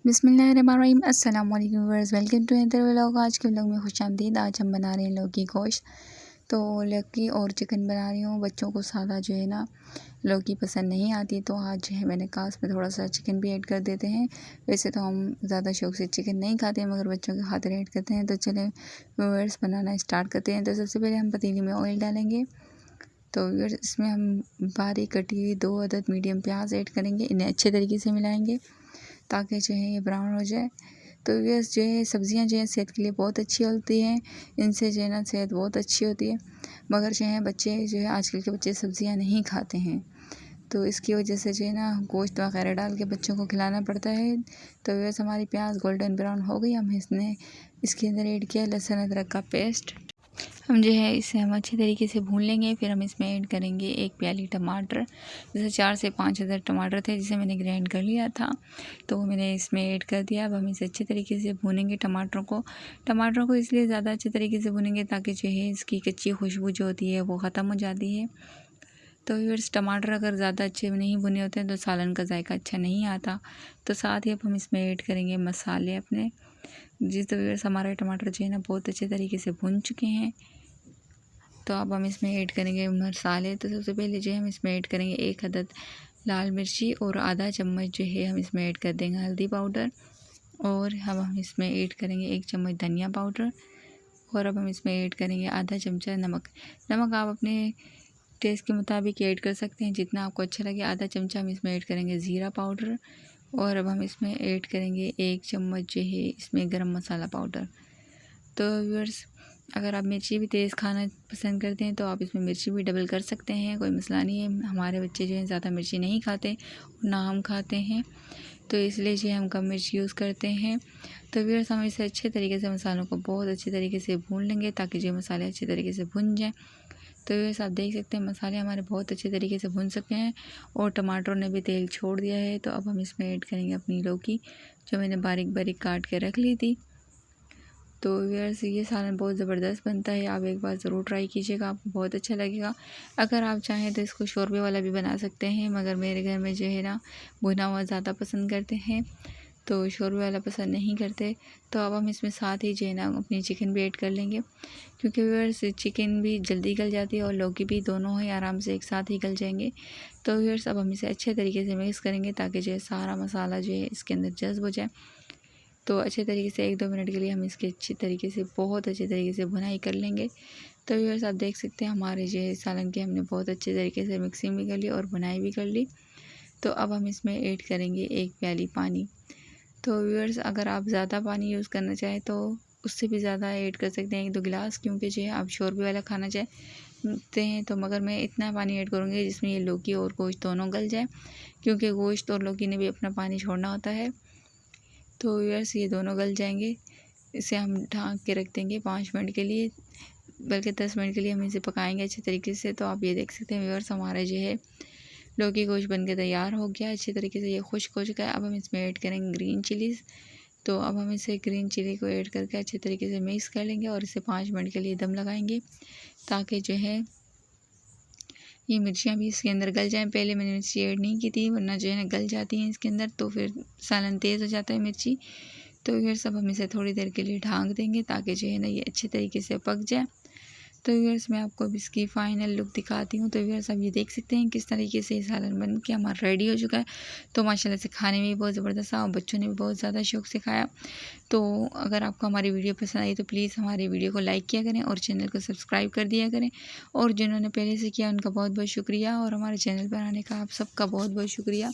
बिस्मिल्लाहिर्रहमानिर्रहीम। अस्सलाम वालेकुम viewers, welcome to another vlog. आज के व्लॉग में खुशामदीद। आज हम बना रहे हैं लौकी गोश्त। तो लौकी और चिकन बना रही हूँ। बच्चों को सादा जो है ना लौकी पसंद नहीं आती, तो आज जो है मैंने कहा उसमें थोड़ा सा चिकन भी ऐड कर देते हैं। वैसे तो हम ज़्यादा शौक से चिकन नहीं खाते हैं, मगर बच्चों के खातिर ऐड करते हैं। तो चलें व्यूअर्स बनाना स्टार्ट करते हैं। तो सबसे पहले हम पतीली में ऑयल डालेंगे। तो व्यूअर्स इसमें हम बारीक कटी हुई 2 अदद मीडियम प्याज ऐड करेंगे। इन्हें अच्छे तरीके से मिलाएंगे ताकि जो है ये ब्राउन हो जाए। तो ये जो है सब्ज़ियाँ जो है सेहत के लिए बहुत अच्छी होती हैं, इनसे जो है ना सेहत बहुत अच्छी होती है। मगर जो है बच्चे जो है आजकल के बच्चे सब्ज़ियाँ नहीं खाते हैं, तो इसकी वजह से जो है ना गोश्त वगैरह डाल के बच्चों को खिलाना पड़ता है। तो वैसे हमारी प्याज गोल्डन ब्राउन हो गई। हम इसके अंदर ऐड किया लहसुन अदरक का पेस्ट। हम जो है इसे हम अच्छी तरीके से भून लेंगे। फिर हम इसमें ऐड करेंगे 1 प्याली टमाटर। जैसे 4 से 5 अदर टमाटर थे जिसे मैंने ग्राइंड कर लिया था, तो मैंने इसमें ऐड कर दिया। अब हम इसे अच्छे तरीके से भूनेंगे टमाटरों को इसलिए ज़्यादा अच्छे तरीके से भूनेंगे ताकि जो है इसकी कच्ची खुशबू जो होती है वो ख़त्म हो जाती है। तो व्यूअर्स टमाटर अगर ज़्यादा अच्छे नहीं भुने होते हैं तो सालन का जायका अच्छा नहीं आता। तो साथ ही अब हम इसमें ऐड करेंगे मसाले अपने। जिस तो व्यूअर्स हमारे टमाटर जो है ना बहुत अच्छे तरीके से भुन चुके हैं। तो अब हम इसमें ऐड करेंगे मसाले। तो सबसे पहले जो है हम इसमें ऐड करेंगे 1 अदद लाल मिर्ची और आधा चम्मच जो है हम इसमें ऐड कर देंगे हल्दी पाउडर। और अब हम इसमें ऐड करेंगे 1 चम्मच धनिया पाउडर। और अब हम इसमें ऐड करेंगे आधा चमचा नमक। आप अपने टेस्ट के मुताबिक ऐड कर सकते हैं, जितना आपको अच्छा लगे। आधा चमचा हम इसमें ऐड करेंगे ज़ीरा पाउडर। और अब हम इसमें ऐड करेंगे 1 चम्मच जो है इसमें गरम मसाला पाउडर। तो व्यूअर्स अगर आप मिर्ची भी तेज़ खाना पसंद करते हैं तो आप इसमें मिर्ची भी डबल कर सकते हैं, कोई मसला नहीं है। हमारे बच्चे जो हैं ज़्यादा मिर्ची नहीं खाते, ना हम खाते हैं, तो इसलिए जो हम कम मिर्च यूज़ करते हैं। तो व्यूअर्स हम इसे अच्छे तरीके से मसालों को बहुत अच्छे तरीके से भून लेंगे ताकि जो मसाले अच्छे तरीके से भुन जाएँ। तो व्यूअर्स आप देख सकते हैं मसाले हमारे बहुत अच्छे तरीके से भुन सके हैं और टमाटरों ने भी तेल छोड़ दिया है। तो अब हम इसमें ऐड करेंगे अपनी लौकी जो मैंने बारीक बारीक काट के रख ली थी। तो व्यूअर्स ये सालन बहुत ज़बरदस्त बनता है, आप एक बार ज़रूर ट्राई कीजिएगा, आपको बहुत अच्छा लगेगा। अगर आप चाहें तो इसको शोरबे वाला भी बना सकते हैं, मगर मेरे घर में जो है ना भुना हुआ ज़्यादा पसंद करते हैं, तो शोरबे वाला पसंद नहीं करते। तो अब हम इसमें साथ ही जो है ना अपनी चिकन भी ऐड कर लेंगे, क्योंकि व्यूअर्स चिकन भी जल्दी गल जाती है और लौकी भी, दोनों ही आराम से एक साथ ही गल जाएंगे। तो व्यूअर्स अब हम इसे अच्छे तरीके से मिक्स करेंगे ताकि जो है सारा मसाला जो है इसके अंदर जज़्ब हो जाए। तो अच्छे तरीके से 1-2 मिनट के लिए हम इसके अच्छी तरीके से बहुत अच्छे तरीके से भुनाई कर लेंगे। तो व्यूअर्स आप देख सकते हैं हमारे जो है सालन की हमने बहुत अच्छे तरीके से मिक्सिंग भी कर ली और भुनाई भी कर ली। तो अब हम इसमें ऐड करेंगे 1 प्याली पानी। तो व्यूअर्स अगर आप ज़्यादा पानी यूज़ करना चाहें तो उससे भी ज़्यादा ऐड कर सकते हैं, 1-2 गिलास, क्योंकि जो है आप शोरबे वाला खाना चाहते हैं। तो मगर मैं इतना पानी ऐड करूँगी जिसमें ये लौकी और गोश्त दोनों गल जाए, क्योंकि गोश्त और लौकी ने भी अपना पानी छोड़ना होता है। तो व्यूअर्स ये दोनों गल जाएंगे। इसे हम ढक के रख देंगे 5 मिनट के लिए, बल्कि 10 मिनट के लिए हम इसे पकाएंगे अच्छे तरीके से। तो आप ये देख सकते हैं व्यूअर्स हमारा जो है लौकी गोश्त बन के तैयार हो गया, अच्छे तरीके से ये खुश्क हो चुका है। अब हम इसमें ऐड करेंगे ग्रीन चिलीज़। तो अब हम इसे ग्रीन चिली को ऐड करके अच्छे तरीके से मिक्स कर लेंगे और इसे 5 मिनट के लिए दम लगाएंगे ताकि जो है ये मिर्चियाँ भी इसके अंदर गल जाएँ। पहले मैंने मिर्ची ऐड नहीं की थी, वरना जो है ना गल जाती हैं इसके अंदर, तो फिर सालन तेज़ हो जाता है मिर्ची। तो फिर सब हम इसे थोड़ी देर के लिए ढाँक देंगे ताकि जो है ना ये अच्छे तरीके से पक जाए। तो व्यूअर्स मैं आपको अब इसकी फ़ाइनल लुक दिखाती हूँ। तो व्यूअर्स आप ये देख सकते हैं किस तरीके से ये सालन बन के हमारा रेडी हो चुका है। तो माशाल्लाह से खाने में भी बहुत ज़बरदस्त था और बच्चों ने भी बहुत ज़्यादा शौक़ से खाया। तो अगर आपको हमारी वीडियो पसंद आई तो प्लीज़ हमारी वीडियो को लाइक किया करें और चैनल को सब्सक्राइब कर दिया करें। और जिन्होंने पहले से किया उनका बहुत बहुत शुक्रिया, और हमारे चैनल पर आने का आप सबका बहुत बहुत शुक्रिया।